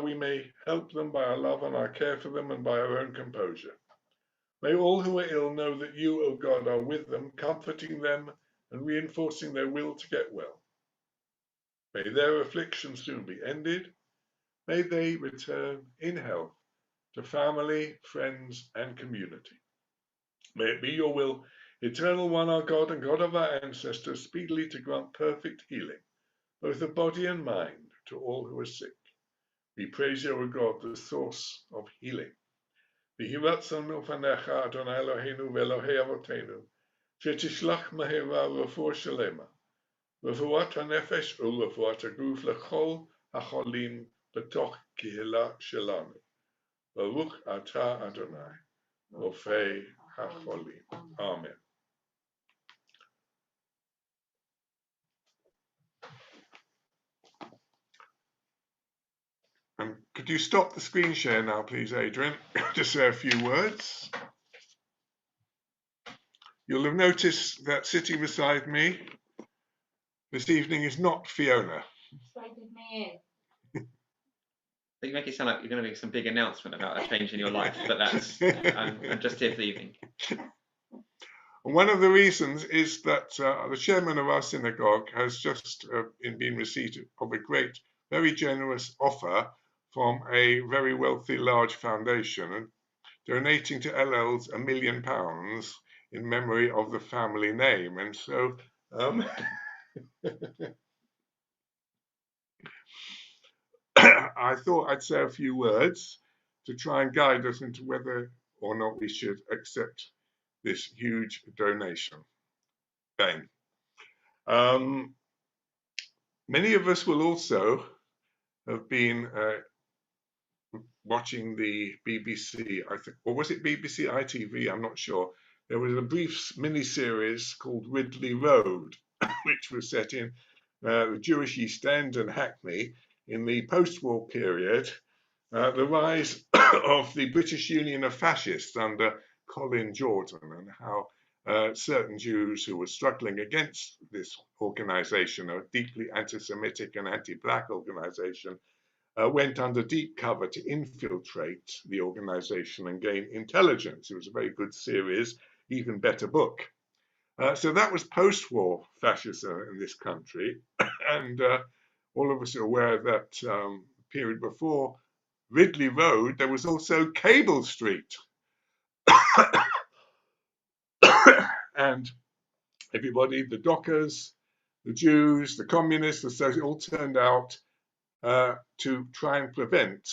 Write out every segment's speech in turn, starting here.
we may help them by our love and our care for them and by our own composure. May all who are ill know that you, O God, are with them, comforting them and reinforcing their will to get well. May their affliction soon be ended. May they return in health to family, friends, and community. May it be your will, eternal one, our God and God of our ancestors, speedily to grant perfect healing, both of body and mind, to all who are sick. We praise you, O God, the source of healing. V'hi ratzonu fanecha, Adonai Eloheinu v'Elohei Avotenu, shetishlach mahera refuah shelema, refuat hanefesh u'refuat haguf lechol hacholim b'toch kihila shelanu. Baruch atah Adonai, rofei hacholim. Amen. Could you stop the screen share now, please, Adrian? Just say a few words. You'll have noticed that sitting beside me this evening is not Fiona. Invited me in. You make it sound like you're going to make some big announcement about a change in your life, but that's I'm just here for the evening. One of the reasons is that the chairman of our synagogue has just been receipt of a great, very generous offer from a very wealthy, large foundation, donating to ELELS £1 million in memory of the family name. And so I thought I'd say a few words to try and guide us into whether or not we should accept this huge donation. Bang. Many of us will also have been watching the BBC, I think, or was it BBC ITV? I'm not sure. There was a brief mini-series called Ridley Road, which was set in the Jewish East End and Hackney in the post-war period, the rise of the British Union of Fascists under Colin Jordan, and how certain Jews who were struggling against this organization, a deeply anti-Semitic and anti-black organization, went under deep cover to infiltrate the organization and gain intelligence. It was a very good series, even better book. So that was post-war fascism in this country, and all of us are aware that period before Ridley Road, there was also Cable Street. And everybody, the Dockers, the Jews, the communists, the socialists, all turned out to try and prevent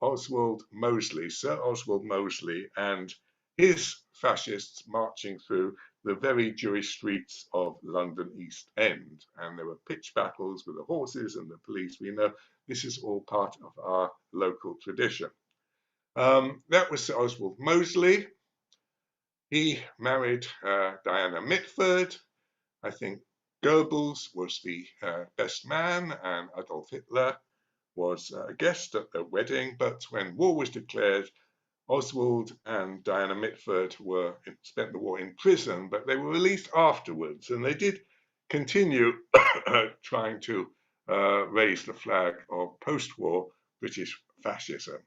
Oswald Mosley, Sir Oswald Mosley, and his fascists marching through the very Jewish streets of London East End. And there were pitched battles with the horses and the police. We know this is all part of our local tradition. That was Sir Oswald Mosley. He married Diana Mitford. I think Goebbels was the best man, and Adolf Hitler was a guest at their wedding. But when war was declared, Oswald and Diana Mitford spent the war in prison, but they were released afterwards, and they did continue trying to raise the flag of post-war British fascism.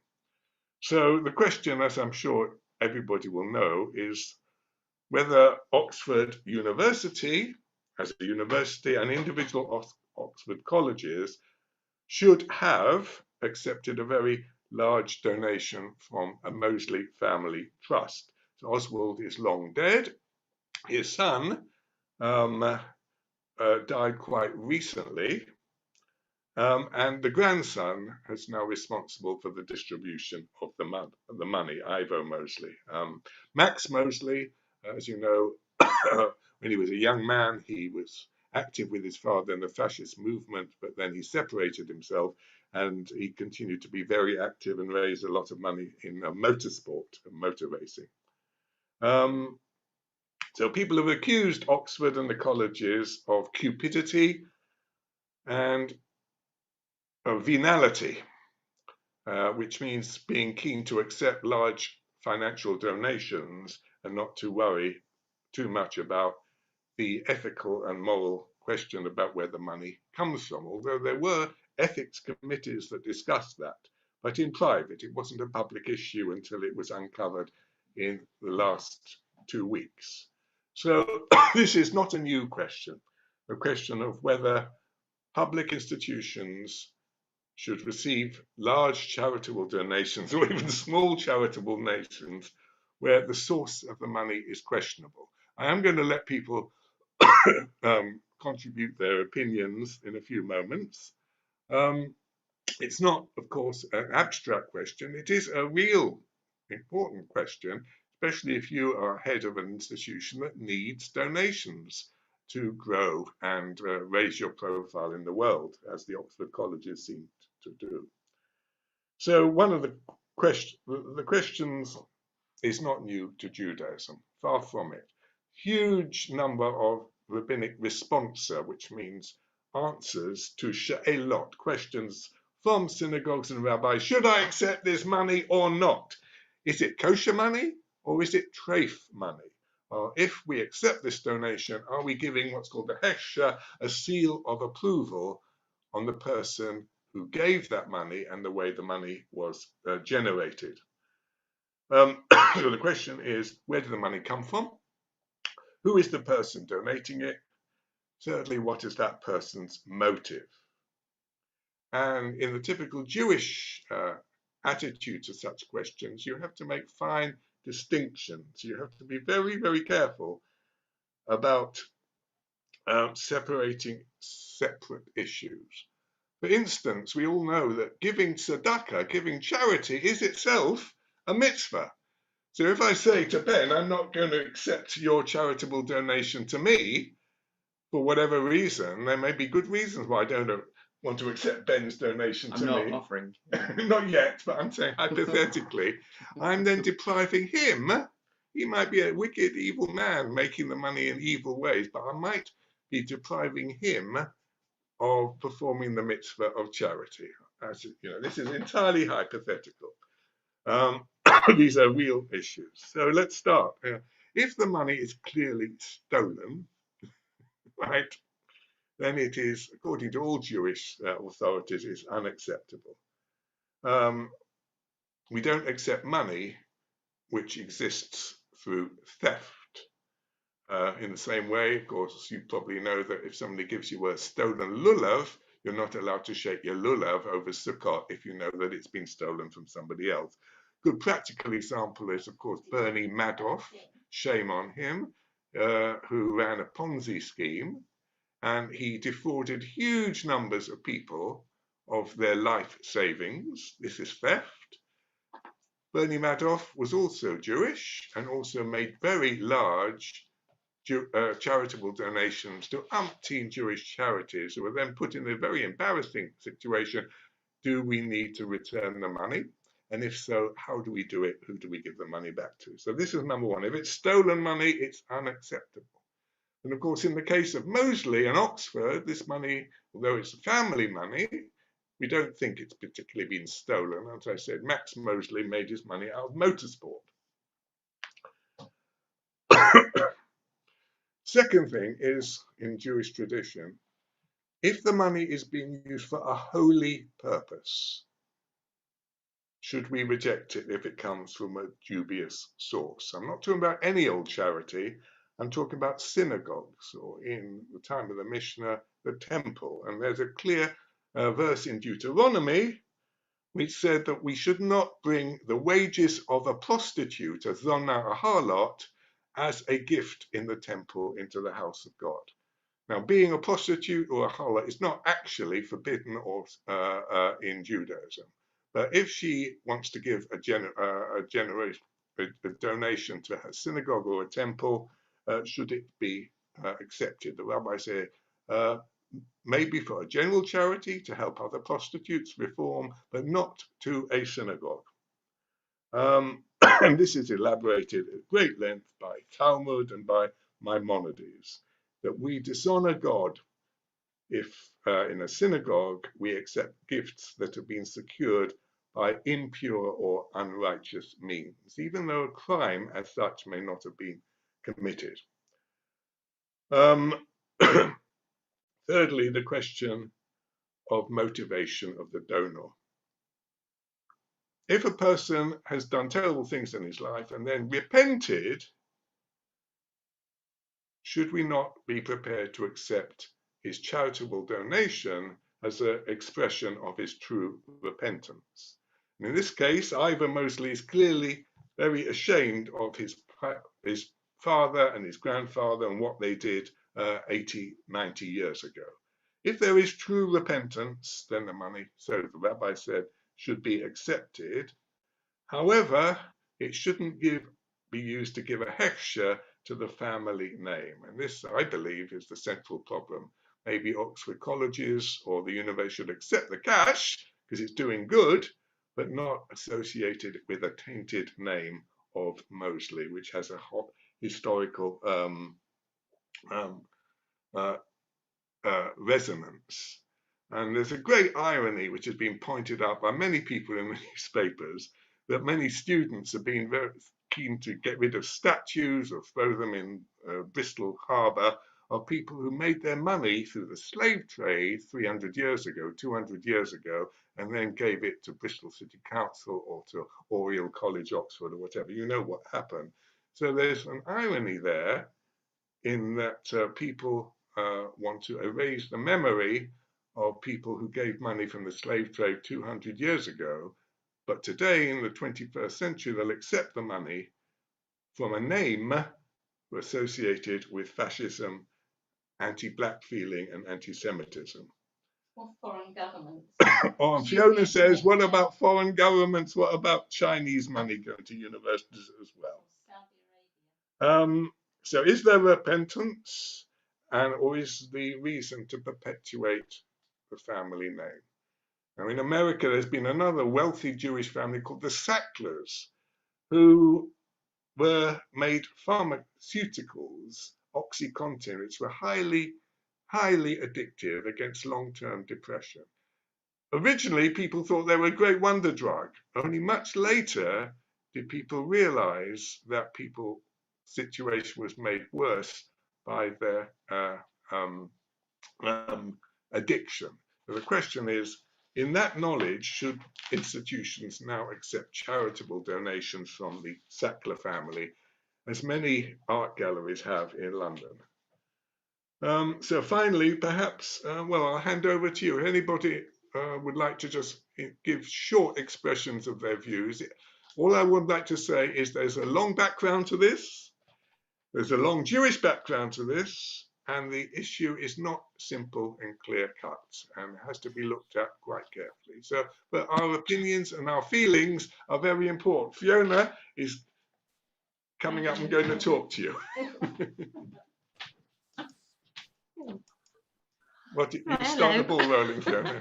So the question, as I'm sure everybody will know, is whether Oxford University, as a university, and individual Oxford colleges should have accepted a very large donation from a Mosley family trust. So Oswald is long dead. His son died quite recently, and the grandson is now responsible for the distribution of the money, Ivo Mosley. Max Mosley, as you know, when he was a young man, he was active with his father in the fascist movement, but then he separated himself, and he continued to be very active and raised a lot of money in motorsport and motor racing. So people have accused Oxford and the colleges of cupidity and of venality, which means being keen to accept large financial donations and not to worry too much about the ethical and moral question about where the money comes from, although there were ethics committees that discussed that. but in private. It wasn't a public issue until it was uncovered in the last 2 weeks. So this is not a new question, a question of whether public institutions should receive large charitable donations or even small charitable donations where the source of the money is questionable. I am going to let people contribute their opinions in a few moments. It's not, of course, an abstract question. It is a real important question, especially if you are head of an institution that needs donations to grow and raise your profile in the world, as the Oxford colleges seem to do. So one of the questions is not new to Judaism, far from it. Huge number of rabbinic responsa, which means answers to she'elot, questions from synagogues and rabbis. Should I accept this money or not? Is it kosher money or is it treif money? Or if we accept this donation, are we giving what's called a hechsher, a seal of approval on the person who gave that money and the way the money was generated? So the question is, where did the money come from? Who is the person donating it? Thirdly, what is that person's motive? And in the typical Jewish attitude to such questions, you have to make fine distinctions. You have to be very, very careful about separating separate issues. For instance, we all know that giving tzedakah, giving charity, is itself a mitzvah. So if I say to Ben, I'm not going to accept your charitable donation to me, for whatever reason, there may be good reasons why I don't want to accept Ben's donation to me. I'm not offering. Not yet, but I'm saying hypothetically, I'm then depriving him. He might be a wicked, evil man making the money in evil ways, but I might be depriving him of performing the mitzvah of charity. As you know, this is entirely hypothetical. These are real issues. So let's start. If the money is clearly stolen, right, then it is, according to all Jewish authorities, is unacceptable. We don't accept money which exists through theft. In the same way, of course, you probably know that if somebody gives you a stolen lulav, you're not allowed to shake your lulav over Sukkot if you know that it's been stolen from somebody else. Good practical example is, of course, Bernie Madoff, shame on him, who ran a Ponzi scheme, and he defrauded huge numbers of people of their life savings. This is theft. Bernie Madoff was also Jewish and also made very large charitable donations to umpteen Jewish charities who were then put in a very embarrassing situation. Do we need to return the money? And if so, how do we do it? Who do we give the money back to? So this is number one. If it's stolen money, it's unacceptable. And of course, in the case of Mosley and Oxford, this money, although it's family money, we don't think it's particularly been stolen. As I said, Max Mosley made his money out of motorsport. Second thing is, in Jewish tradition, if the money is being used for a holy purpose, should we reject it if it comes from a dubious source? I'm not talking about any old charity. I'm talking about synagogues, or in the time of the Mishnah, the temple. And there's a clear verse in Deuteronomy which said that we should not bring the wages of a prostitute, a zona, a harlot, as a gift in the temple into the house of God. Now, being a prostitute or a harlot is not actually forbidden or in Judaism. But if she wants to give a donation to her synagogue or a temple, should it be accepted? The rabbis say maybe for a general charity to help other prostitutes reform, but not to a synagogue. And this is elaborated at great length by Talmud and by Maimonides, that we dishonor God if in a synagogue we accept gifts that have been secured by impure or unrighteous means, even though a crime as such may not have been committed. Thirdly, the question of motivation of the donor. if a person has done terrible things in his life and then repented, should we not be prepared to accept his charitable donation as an expression of his true repentance? And in this case, Ivor Mosley is clearly very ashamed of his father and his grandfather and what they did 80, 90 years ago. If there is true repentance, then the money, so the rabbi said, should be accepted. However, it shouldn't be used to give a hechsher to the family name. And this, I believe, is the central problem. Maybe Oxford colleges or the university should accept the cash because it's doing good, but not associated with a tainted name of Mosley, which has a historical resonance. And there's a great irony which has been pointed out by many people in the newspapers, that many students have been very keen to get rid of statues or throw them in Bristol Harbour of people who made their money through the slave trade 300 years ago, 200 years ago, and then gave it to Bristol City Council or to Oriel College, Oxford, or whatever. You know what happened. So there's an irony there in that people want to erase the memory of people who gave money from the slave trade 200 years ago. But today, in the 21st century, they'll accept the money from a name associated with fascism, anti-black feeling, and anti-Semitism. Or foreign governments. Fiona says, what about foreign governments? What about Chinese money going to universities as well? Saudi Arabia. So is there repentance, or is the reason to perpetuate the family name? Now, in America, there's been another wealthy Jewish family called the Sacklers, who were made pharmaceuticals, OxyContin, which were highly addictive against long-term depression. Originally, people thought they were a great wonder drug. Only much later did people realize that people's situation was made worse by their addiction. So the question is, in that knowledge, should institutions now accept charitable donations from the Sackler family, as many art galleries have in London? So finally, perhaps, well, I'll hand over to you. If anybody would like to just give short expressions of their views. All I would like to say is there's a long background to this. There's a long Jewish background to this. And the issue is not simple and clear cut, and has to be looked at quite carefully. So, but our opinions and our feelings are very important. Fiona is coming up and going to talk to you. You can start the ball rolling, Fiona.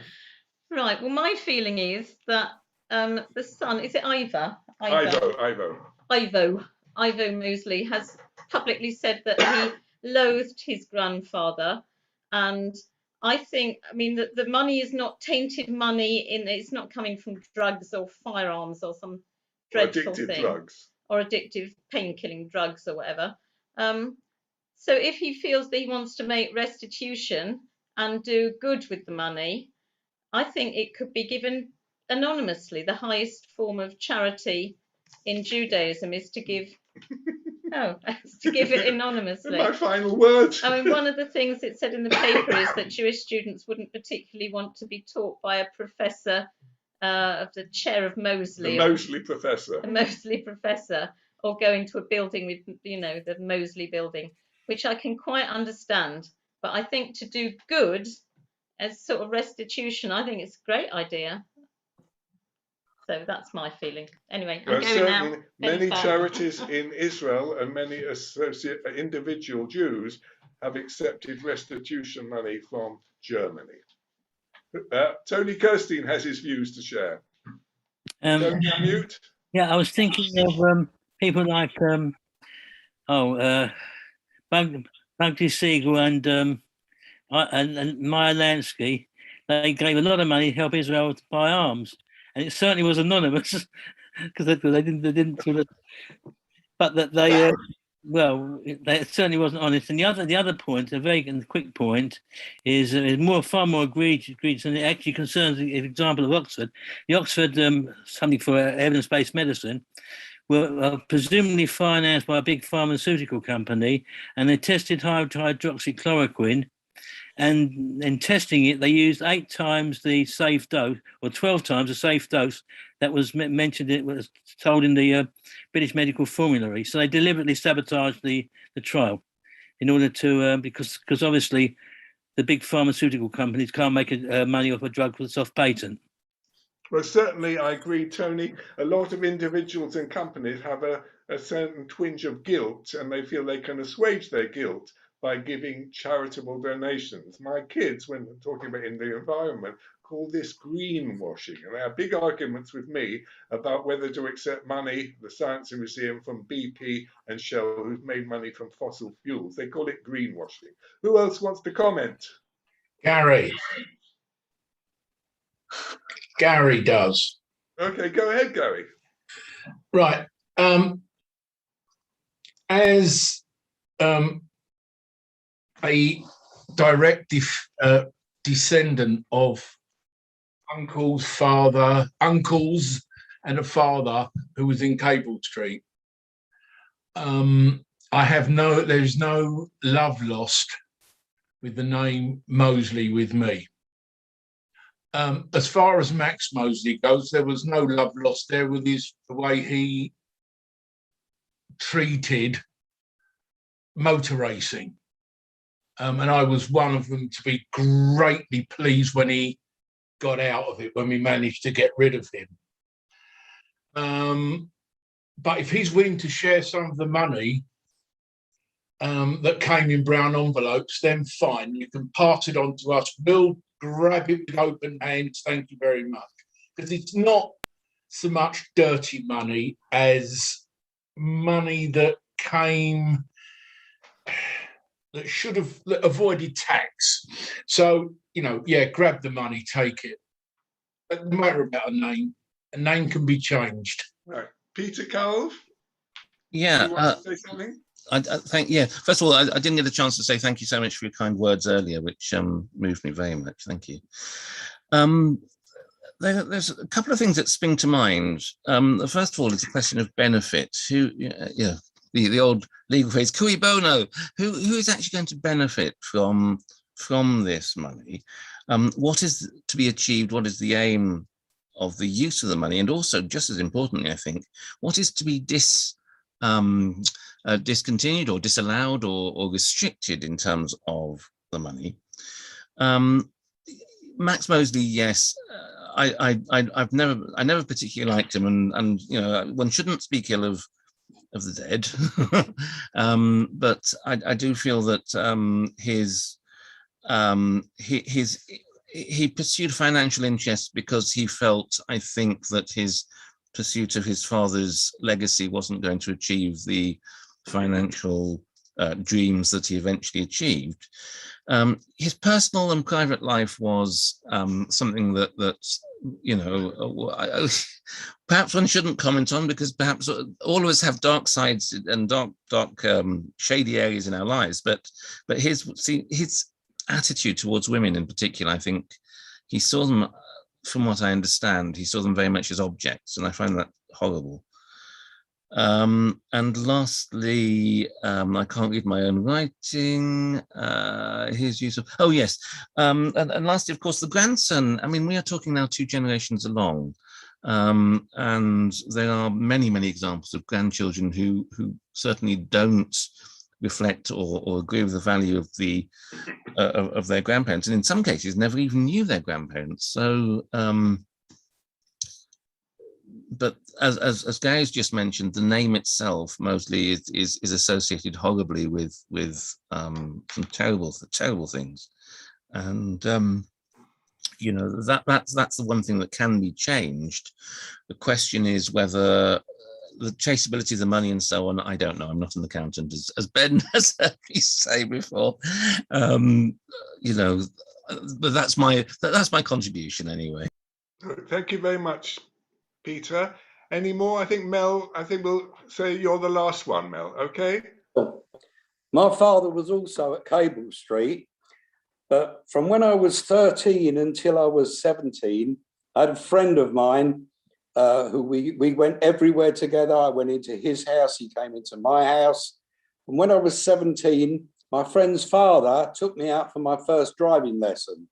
Right. Well, my feeling is that the son, is it Ivo Mosley has publicly said that he loathed his grandfather, and I think, I mean, that the money is not tainted money, it's not coming from drugs or firearms or some dreadful thing, drugs or addictive pain-killing drugs or whatever. So if he feels that he wants to make restitution and do good with the money, I think it could be given anonymously. The highest form of charity in Judaism is to give to give it anonymously. My final words. I mean, one of the things it said in the paper is that Jewish students wouldn't particularly want to be taught by a professor of the chair of Mosley. The Mosley professor. The Mosley professor, or go into a building with, you know, the Mosley building, which I can quite understand. But I think to do good as sort of restitution, I think it's a great idea. So that's my feeling. Anyway, I'm going now. Many charities in Israel and many individual Jews have accepted restitution money from Germany. Tony Kirstein has his views to share. Tony, unmute. Yeah, I was thinking of people like Bugdy Siegel and Meyer Lansky. They gave a lot of money to help Israel to buy arms, and it certainly was anonymous because they didn't sort of, but that they Well, that certainly wasn't honest. And the other point, a very quick point, is far more egregious, and it actually concerns the example of Oxford. The Oxford something for evidence-based medicine were presumably financed by a big pharmaceutical company, and they tested hydroxychloroquine. And in testing it, they used 8 times the safe dose, or 12 times the safe dose that was mentioned. It was told in the British Medical Formulary. So they deliberately sabotaged the trial in order to, because obviously the big pharmaceutical companies can't make money off a drug that's off patent. Well, certainly I agree, Tony. A lot of individuals and companies have a certain twinge of guilt, and they feel they can assuage their guilt by giving charitable donations. My kids, when talking about in the environment, call this greenwashing. And they have big arguments with me about whether to accept money, the Science Museum, from BP and Shell, who've made money from fossil fuels. They call it greenwashing. Who else wants to comment? Gary. Gary does. Okay, go ahead, Gary. Right. As a direct descendant of uncles and a father who was in Cable Street, there's no love lost with the name Mosley with me. As far as Max Mosley goes, there was no love lost there with the way he treated motor racing. And I was one of them to be greatly pleased when he got out of it, when we managed to get rid of him. But if he's willing to share some of the money that came in brown envelopes, then fine, you can pass it on to us. We'll grab it with open hands, thank you very much. Because it's not so much dirty money as money that came, that should have avoided tax. So, yeah, grab the money, take it. But no matter about a name can be changed. Right. Peter Cove? Yeah. You want to say something? First of all, I didn't get a chance to say thank you so much for your kind words earlier, which moved me very much. Thank you. There's a couple of things that spring to mind. First of all, it's a question of benefit. The old legal phrase, cui bono, who is actually going to benefit from this money? What is to be achieved? What is the aim of the use of the money? And also, just as importantly, I think, what is to be discontinued or disallowed or restricted in terms of the money? Max Mosley, yes, I never particularly liked him, and one shouldn't speak ill of the dead, but I do feel that he pursued financial interests because he felt, I think, that his pursuit of his father's legacy wasn't going to achieve the financial dreams that he eventually achieved. His personal and private life was something that perhaps one shouldn't comment on, because perhaps all of us have dark sides and dark shady areas in our lives. But his attitude towards women in particular, I think he saw them, from what I understand, he saw them very much as objects, and I find that horrible. And lastly, I can't read my own writing. His use of, oh yes, and lastly, of course, the grandson. I mean, we are talking now 2 generations along, and there are many examples of grandchildren who certainly don't reflect or agree with the value of their grandparents, and in some cases never even knew their grandparents. So. But as Gary's just mentioned, the name itself mostly is associated horribly with some terrible things, and that's the one thing that can be changed. The question is whether the traceability of the money and so on. I don't know. I'm not an accountant, as Ben has heard me say before. But that's my contribution anyway. Thank you very much, Peter. Any more? I think Mel, we'll say you're the last one, Mel, okay? My father was also at Cable Street, but from when I was 13 until I was 17, I had a friend of mine who we went everywhere together. I went into his house, he came into my house. And when I was 17, my friend's father took me out for my first driving lesson.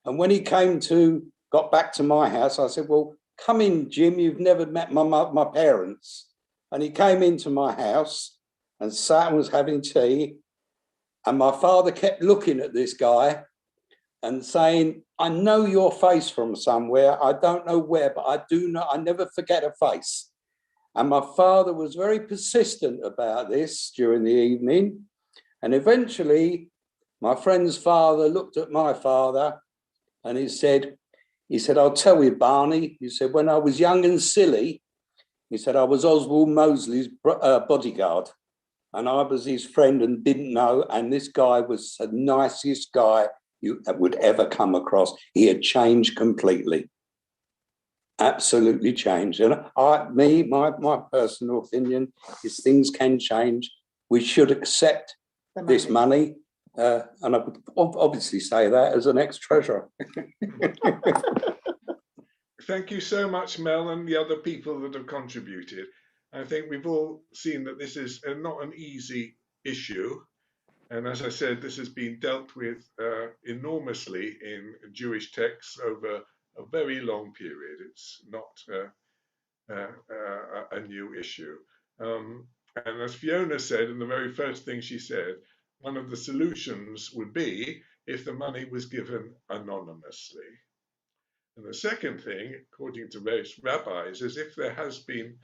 And when he got back to my house, I said, well, come in, Jim, you've never met my parents. And he came into my house and sat and was having tea. And my father kept looking at this guy and saying, I know your face from somewhere. I don't know where, but I never forget a face. And my father was very persistent about this during the evening. And eventually, my friend's father looked at my father and he said, I'll tell you, Barney, he said, when I was young and silly, he said, I was Oswald Mosley's bodyguard. And I was his friend and didn't know. And this guy was the nicest guy you would ever come across. He had changed completely. Absolutely changed. And my personal opinion is things can change. We should accept this money. And I would obviously say that as an ex-treasurer. Thank you so much, Mel, and the other people that have contributed. I think we've all seen that this is not an easy issue. And as I said, this has been dealt with enormously in Jewish texts over a very long period. It's not a new issue. And as Fiona said, in the very first thing she said, one of the solutions would be if the money was given anonymously. And the second thing, according to various rabbis, is if there has been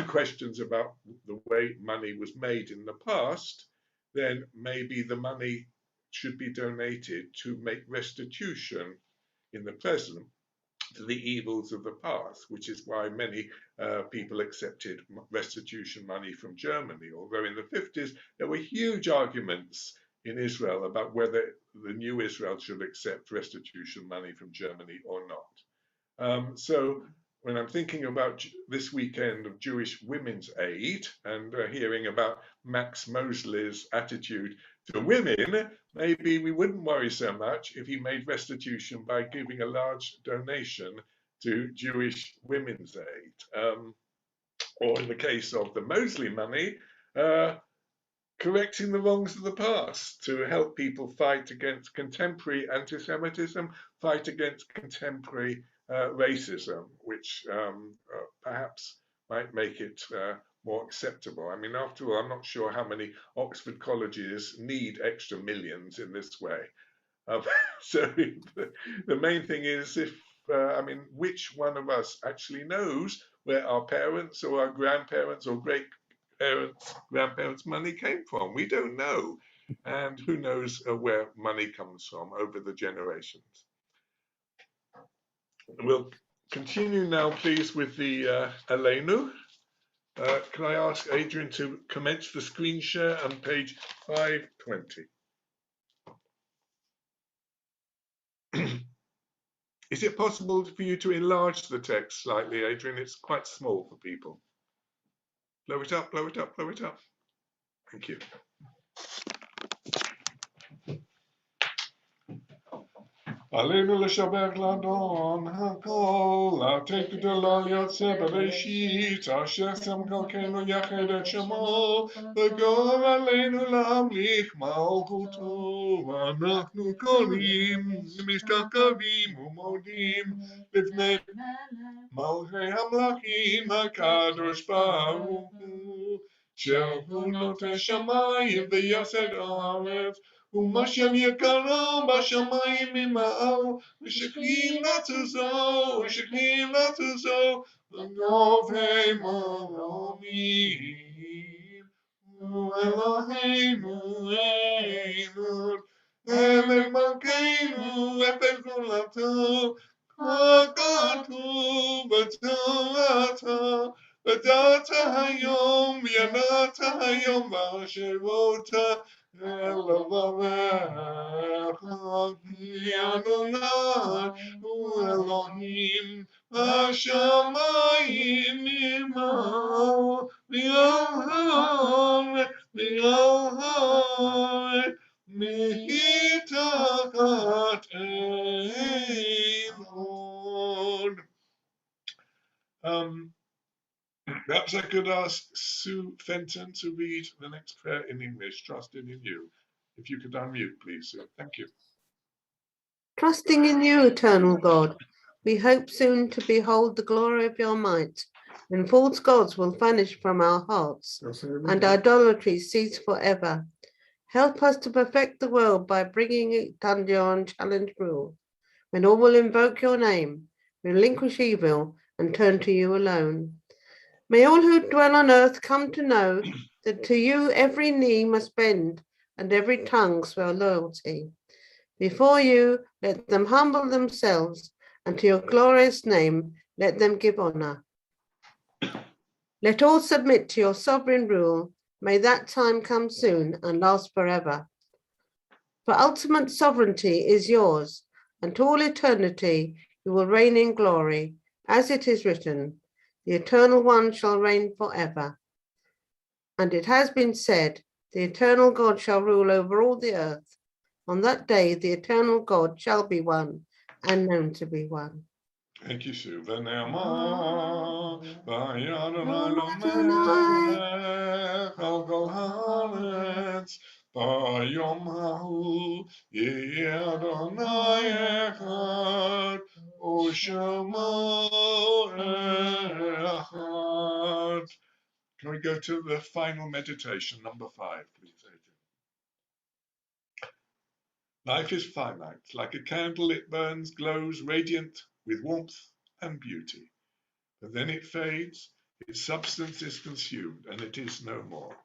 questions about the way money was made in the past, then maybe the money should be donated to make restitution in the present to the evils of the past, which is why many people accepted restitution money from Germany, although in the 50s there were huge arguments in Israel about whether the new Israel should accept restitution money from Germany or not. So when I'm thinking about this weekend of Jewish Women's Aid and hearing about Max Mosley's attitude to women, maybe we wouldn't worry so much if he made restitution by giving a large donation to Jewish Women's Aid. Or in the case of the Mosley money, correcting the wrongs of the past to help people fight against contemporary anti-Semitism, fight against contemporary racism, which perhaps might make it more acceptable. I mean, after all, I'm not sure how many Oxford colleges need extra millions in this way. So the main thing is which one of us actually knows where our parents or our grandparents or grandparents' money came from? We don't know. And who knows where money comes from over the generations. We'll continue now, please, with the Aleinu. Can I ask Adrian to commence the screen share on page 520? Is it possible for you to enlarge the text slightly, Adrian? It's quite small for people. Blow it up, blow it up, blow it up. Thank you. עלינו לשבח לאדון הכל, לתת גדולה ליוצא בראשית, אשר שם חלקנו יחד את שמו, וגור עלינו להמליך מלכותו, ואנחנו קוראים, משתחווים ומודים לפני מלכי המלכים הקדוש ברוך הוא, שהוא נוטה שמיים ויסד הארץ, ומה שם יקרו בשמיים ממעל, ושכנים לצוזו, ושכנים לצוזו, ונובי מרומים, ואלוהינו אינו, אלך מלכנו, אפס גדולתו, כה כתוב בתורתו, ודעת היום, וידעת היום באשרות, לברך כי אדוני הוא אלוהים בשמיים ממעל, ויאהב את V'yohar mitachat eimon. Perhaps I could ask Sue Fenton to read the next prayer in English, trusting in you. If you could unmute, please, Sue. Thank you. Trusting in you, eternal God, we hope soon to behold the glory of your might, when false gods will vanish from our hearts and idolatry cease forever. Help us to perfect the world by bringing it under your unchallenged rule, when all will invoke your name, relinquish evil, and turn to you alone. May all who dwell on earth come to know that to you every knee must bend and every tongue swear loyalty. Before you, let them humble themselves, and to your glorious name, let them give honor. Let all submit to your sovereign rule. May that time come soon and last forever. For ultimate sovereignty is yours, and to all eternity you will reign in glory. As it is written, the Eternal One shall reign forever. And it has been said, the eternal God shall rule over all the earth. On that day, the eternal God shall be one and known to be one. Thank you, Sue. V'ne'amar v'yadonai Adonai. l'melech al kol haaretz b'yom hahu yeh Adonai echad u'shemo echad. Can we go to the final meditation, number 5, please, Adrian? Life is finite. Like a candle, it burns, glows, radiant with warmth and beauty. But then it fades, its substance is consumed, and it is no more.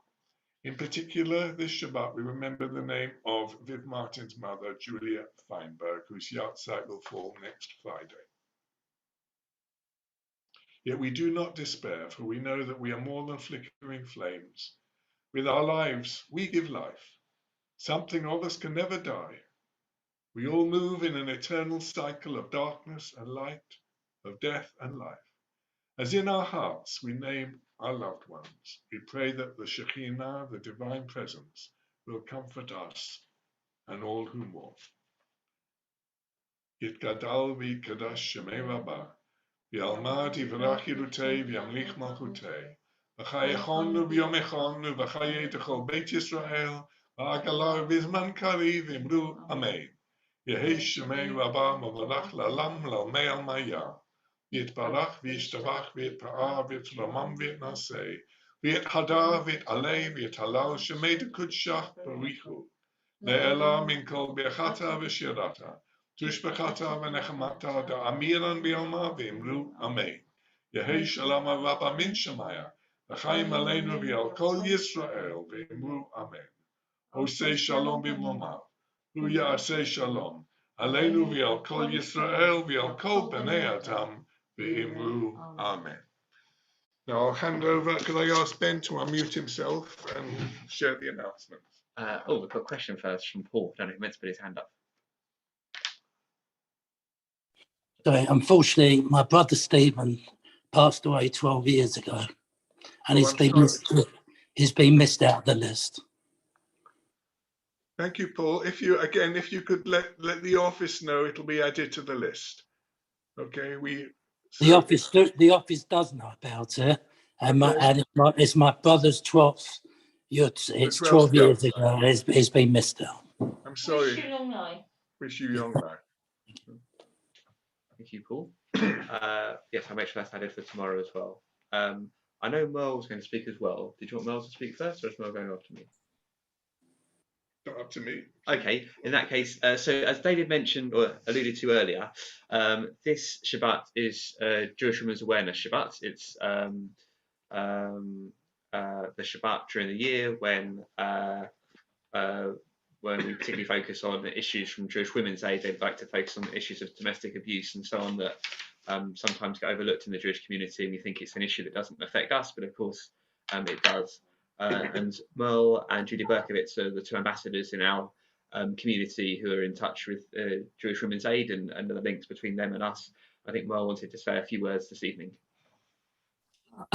In particular, this Shabbat, we remember the name of Viv Martin's mother, Julia Feinberg, whose yahrzeit will fall next Friday. Yet we do not despair, for we know that we are more than flickering flames. With our lives, we give life. Something of us can never die. We all move in an eternal cycle of darkness and light, of death and life. As in our hearts we name our loved ones, we pray that the Shekhinah, the divine presence, will comfort us and all who mourn. Yitgadal v'yitkadosh shemei Rabba, v'yalmad yivrach yirutei v'yamlich malchutei, v'chayechonu v'yomechonu v'chayei t'chol Beit Yisrael, v'agalar v'zman kariv v'imru amen. Yehi shemei Rabba mavalach la'lam la'almei al-maya. Yitbarach v'yishtabach v'yitpa'ah v'yitzlamam v'yitnaseh v'yithadar v'yitalei v'yithalal shemei d'kudshach barichu le'ela min kol bechata v'shirata tushbechata v'nechamata da'amiran b'yalma v'imru amen. Yehi shalom rabba min shemaya v'chaim aleinu v'yal kol Yisrael v'imru amen. Osei shalom b'mlomav hu ya'aseh shalom aleinu v'yal kol Yisrael v'yal kol b'nei adam v'imru amen. Now I'll hand over, could I ask Ben to unmute himself and share the announcements? We've got a question first from Paul. I don't know who meant to put his hand up. Sorry, unfortunately, my brother Stephen passed away 12 years ago, and he's been missed out of the list. Thank you, Paul. If you could let the office know, it'll be added to the list. Okay, The office does know about it, and it's my brother's 12th. It's 12 years ago. It's been missed out. I'm sorry. Wish you long life. Wish you long life. Thank you, Paul. Yes, I'll make sure that's added for tomorrow as well. I know Merle's going to speak as well. Did you want Merle to speak first, or is Merle going after me? Up to me. Okay, in that case, so as David mentioned or alluded to earlier, this Shabbat is Jewish Women's Awareness Shabbat. It's the Shabbat during the year when we particularly focus on issues from Jewish Women's Aid. They'd like to focus on issues of domestic abuse and so on that sometimes get overlooked in the Jewish community, and we think it's an issue that doesn't affect us, but of course it does. And Merle and Judy Berkowitz are the two ambassadors in our community who are in touch with Jewish Women's Aid and the links between them and us. I think Merle wanted to say a few words this evening.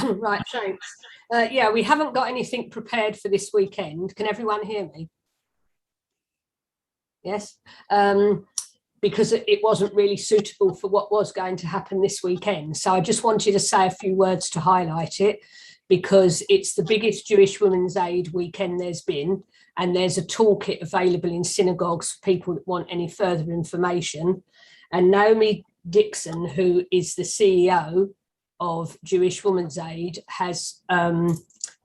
Right, thanks. Yeah, we haven't got anything prepared for this weekend. Can everyone hear me? Yes. Because it wasn't really suitable for what was going to happen this weekend. So I just wanted to say a few words to highlight it, because it's the biggest Jewish Women's Aid weekend there's been, and there's a toolkit available in synagogues for people that want any further information. And Naomi Dixon, who is the CEO of Jewish Women's Aid, has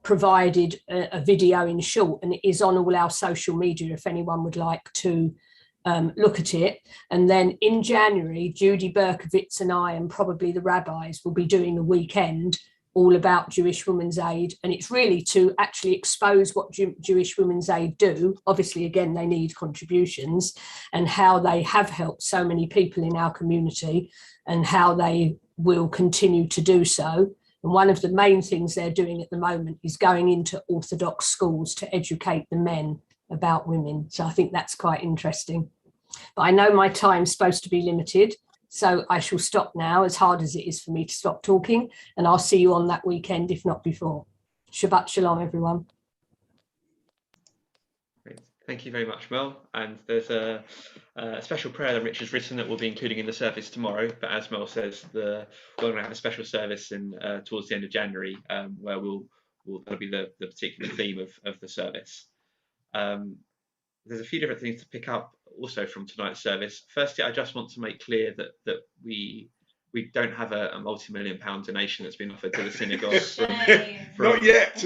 provided a video in short, and it is on all our social media if anyone would like to look at it. And then in January, Judy Berkowitz and I, and probably the rabbis, will be doing a weekend all about Jewish Women's Aid, and it's really to actually expose what Jewish Women's Aid do. Obviously, again, they need contributions, and how they have helped so many people in our community, and how they will continue to do so. And one of the main things they're doing at the moment is going into Orthodox schools to educate the men about women. So I think that's quite interesting. But I know my time's supposed to be limited, so I shall stop now, as hard as it is for me to stop talking, and I'll see you on that weekend, if not before. Shabbat shalom, everyone. Great. Thank you very much, Mel. And there's a special prayer that Rich has written that we'll be including in the service tomorrow. But as Mel says, we're going to have a special service towards the end of January, where that'll be the particular theme of the service. There's a few different things to pick up also from tonight's service. Firstly, I just want to make clear that we don't have a multi-million-pound donation that's been offered to the synagogue. Not yet,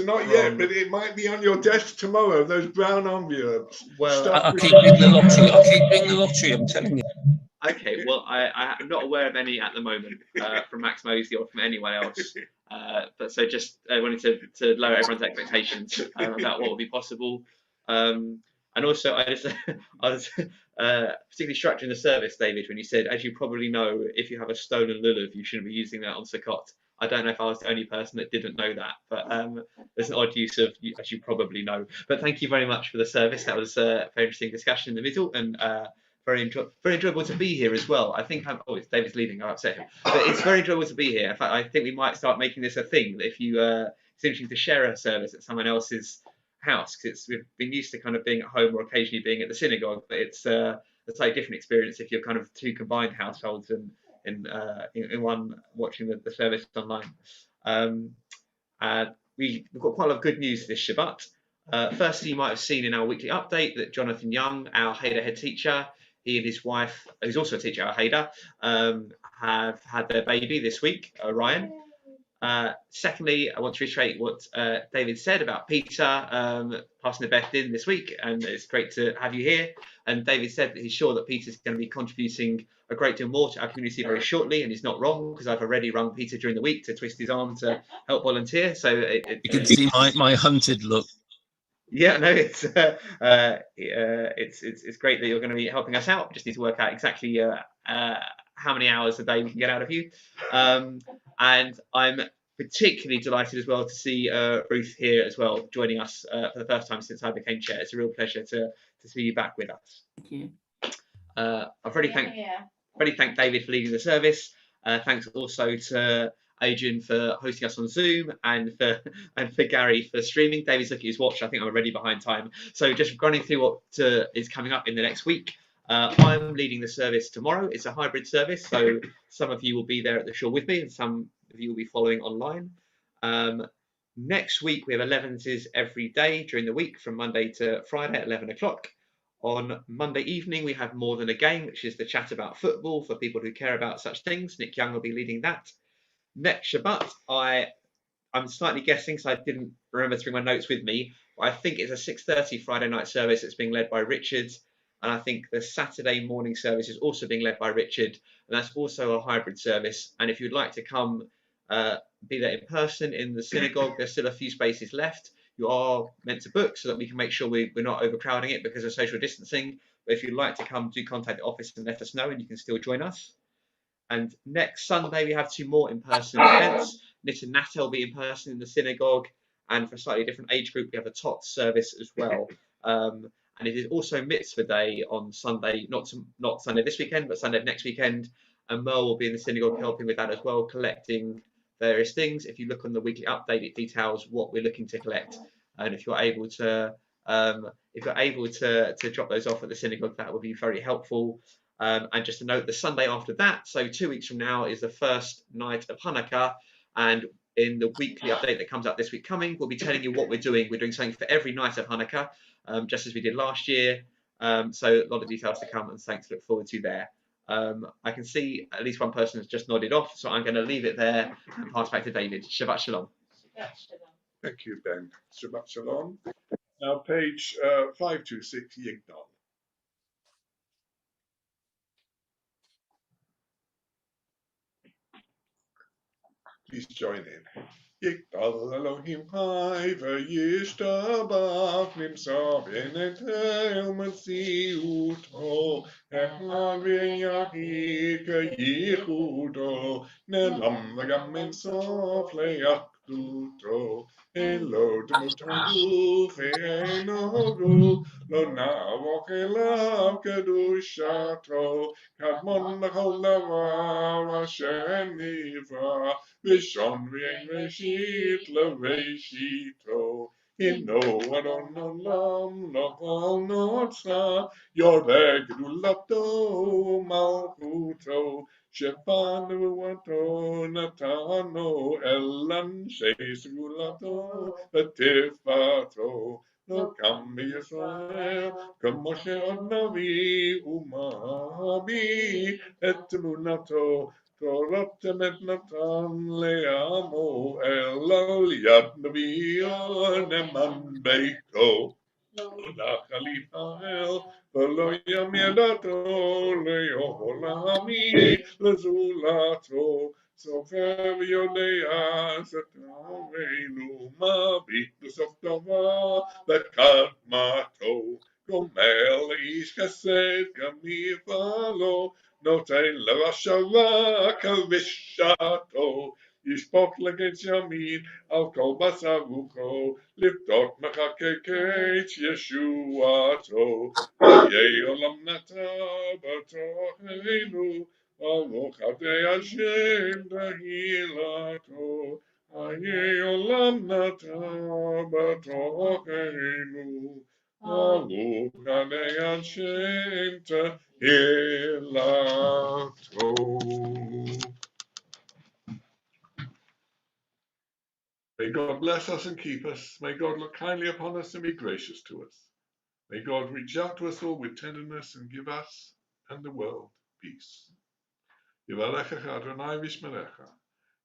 but it might be on your desk tomorrow, those brown envelopes. Well, I'll keep winning the lottery. I'll keep winning the lottery, I'm telling you. Okay, well, I'm not aware of any at the moment from Max Mosley or from anyone else. But so just I wanted to lower everyone's expectations about what will be possible. And also, I was particularly struck during the service, David, when you said, as you probably know, if you have a stolen lulav, you shouldn't be using that on Sukkot. I don't know if I was the only person that didn't know that, but there's an odd use of, as you probably know. But thank you very much for the service. That was a very interesting discussion in the middle, and very enjoyable to be here as well. I think it's David's leaving. I'll upset him, but it's very enjoyable to be here. In fact, I think we might start making this a thing. That if you, it's interesting to share a service at someone else's house, because we've been used to kind of being at home or occasionally being at the synagogue, but it's a slightly different experience if you're kind of two combined households and in one watching the service online. We've got quite a lot of good news this Shabbat. Firstly, you might have seen in our weekly update that Jonathan Young, our Hader head teacher, he and his wife, who's also a teacher at Hader, have had their baby this week, Ryan. Secondly, I want to reiterate what David said about Peter passing the Beth in this week, and it's great to have you here. And David said that he's sure that Peter's going to be contributing a great deal more to our community very shortly, and he's not wrong, because I've already rung Peter during the week to twist his arm to help volunteer. So you can see my hunted look. Yeah, no, it's great that you're going to be helping us out. We just need to work out exactly how many hours a day we can get out of you. And I'm particularly delighted as well to see Ruth here as well, joining us for the first time since I became chair. It's a real pleasure to see you back with us. Thank you. I've already thanked David for leading the service. Thanks also to Adrian for hosting us on Zoom, and for Gary for streaming. David's looking at his watch. I think I'm already behind time. So just running through what is coming up in the next week. I'm leading the service tomorrow. It's a hybrid service, so some of you will be there at the shore with me, and some of you will be following online. Next week, we have 11s every day during the week from Monday to Friday at 11 o'clock. On Monday evening, we have More Than a Game, which is the chat about football for people who care about such things. Nick Young will be leading that. Next Shabbat, I'm slightly guessing, so I didn't remember to bring my notes with me, but I think it's a 6:30 Friday night service that's being led by Richard, and I think the Saturday morning service is also being led by Richard, and that's also a hybrid service. And if you'd like to come be there in person in the synagogue, there's still a few spaces left. You are meant to book so that we can make sure we're not overcrowding it because of social distancing. But if you'd like to come, do contact the office and let us know, and you can still join us. And next Sunday, we have 2 more in-person events. Nit and Nata will be in person in the synagogue. And for a slightly different age group, we have a TOT service as well. And it is also Mitzvah Day on Sunday, not Sunday this weekend, but Sunday next weekend. And Merle will be in the synagogue helping with that as well, collecting various things. If you look on the weekly update, it details what we're looking to collect, and if you're able to drop those off at the synagogue, that would be very helpful. And just to note, the Sunday after that, so 2 weeks from now, is the first night of Hanukkah, and in the weekly update that comes out this week coming, we'll be telling you what we're doing. We're doing something for every night of Hanukkah, just as we did last year. So a lot of details to come and thanks to look forward to there. I can see at least one person has just nodded off, so I'm going to leave it there and pass back to David. Shabbat Shalom. Thank you, Ben. Shabbat Shalom. Now, page 526, Yigdal. Please join in. Yigdal Elohim Hai v'yishtabach nimsa v'netel metziuto echad v'yachid k'yichudo nelam v'gam en sof le'achduto elo demutogu ve'enogu lo na'avoch elav kedushato kadmon b'chol davar asher nivra Vishon v'yeshit leveshito Ino adon olam nochal notzah Yoreh gedulato malchuto Shepan nevuato natano Elan sheis gedulato v'tifpato Lo kam b'Yisrael כמו שעוד נביא ומביא את אמונתו תורתם את נתן לעמו אל על יד נביאו נאמן ביתו לא חליפה אל ולא ימי דתו לעולמי לזולתו סופר ויודע סתרנו מביט בסוף דבר וקדמתו גומר לאיש חסד גם יפעלו נותן לרשע כבשעתו ישפוך לגץ ימין על כל בשר רוחו לפדות מחכה קץ ישועתו חיי עולם נטע בתוכנו ברוך עבדי השם תהילתו חיי עולם נטע בתוכנו ברוך עבדי השם תהילתו. May God bless us and keep us. May God look kindly upon us and be gracious to us. May God reach out to us all with tenderness and give us and the world peace. Yivalecha Adonai v'yishmerecha.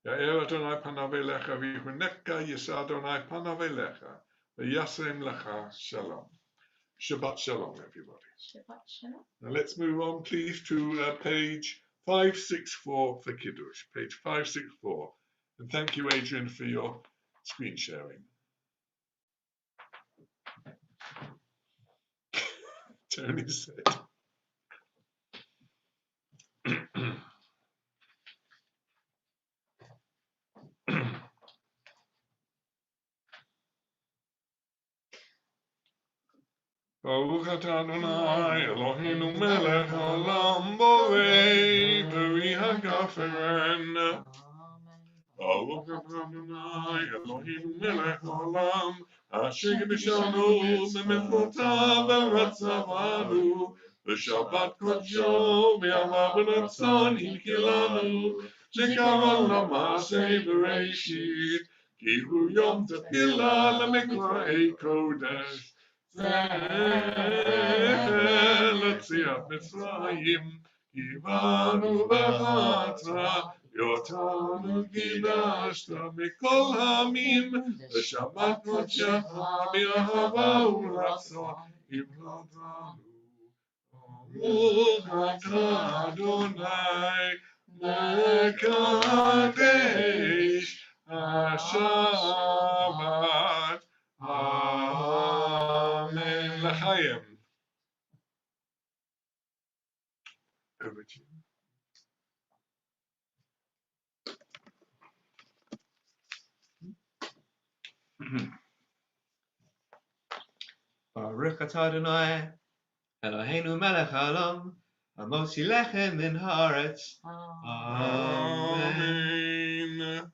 Ya'er Adonai panav elecha v'yichuneka yisa Adonai panav elecha v'yasem lecha shalom. Shabbat shalom, everybody. Shabbat shalom. Now let's move on, please, to page 564 for Kiddush. Page 564. And thank you, Adrian, for your screen sharing. Tony said. Baruch atah Adonai Eloheinu melech haolam borei beri hagaferen. Baruch atah Adonai Eloheinu melech haolam asher kiddushanu b'mitzvotav v'ratzavanu v'shabbat kodsho v'yamav v'ratzon hilkilanu shekara l'maseh b'reishit ki hu yom tefila l'mikra'ei kodesh Letziat Mitzrayim, Kivanu v'chatra, Yotanu kidashta mikol hamim, V'shabbat kodshecha b'ahava u'ratzon, Ivlatanu. Baruch atah Adonai, Mekadesh HaShabbat. Amen. L'chaim. Over to you. Baruch atah Adonai Eloheinu melech haolam hamotzi lechem min haaretz. Amen.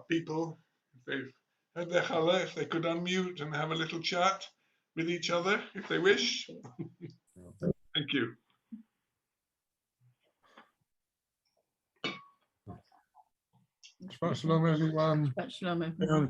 people, if they've had their challah, if they could unmute and have a little chat with each other, if they wish. Thank you. Shabbat shalom, everyone. Shabbat shalom, everyone.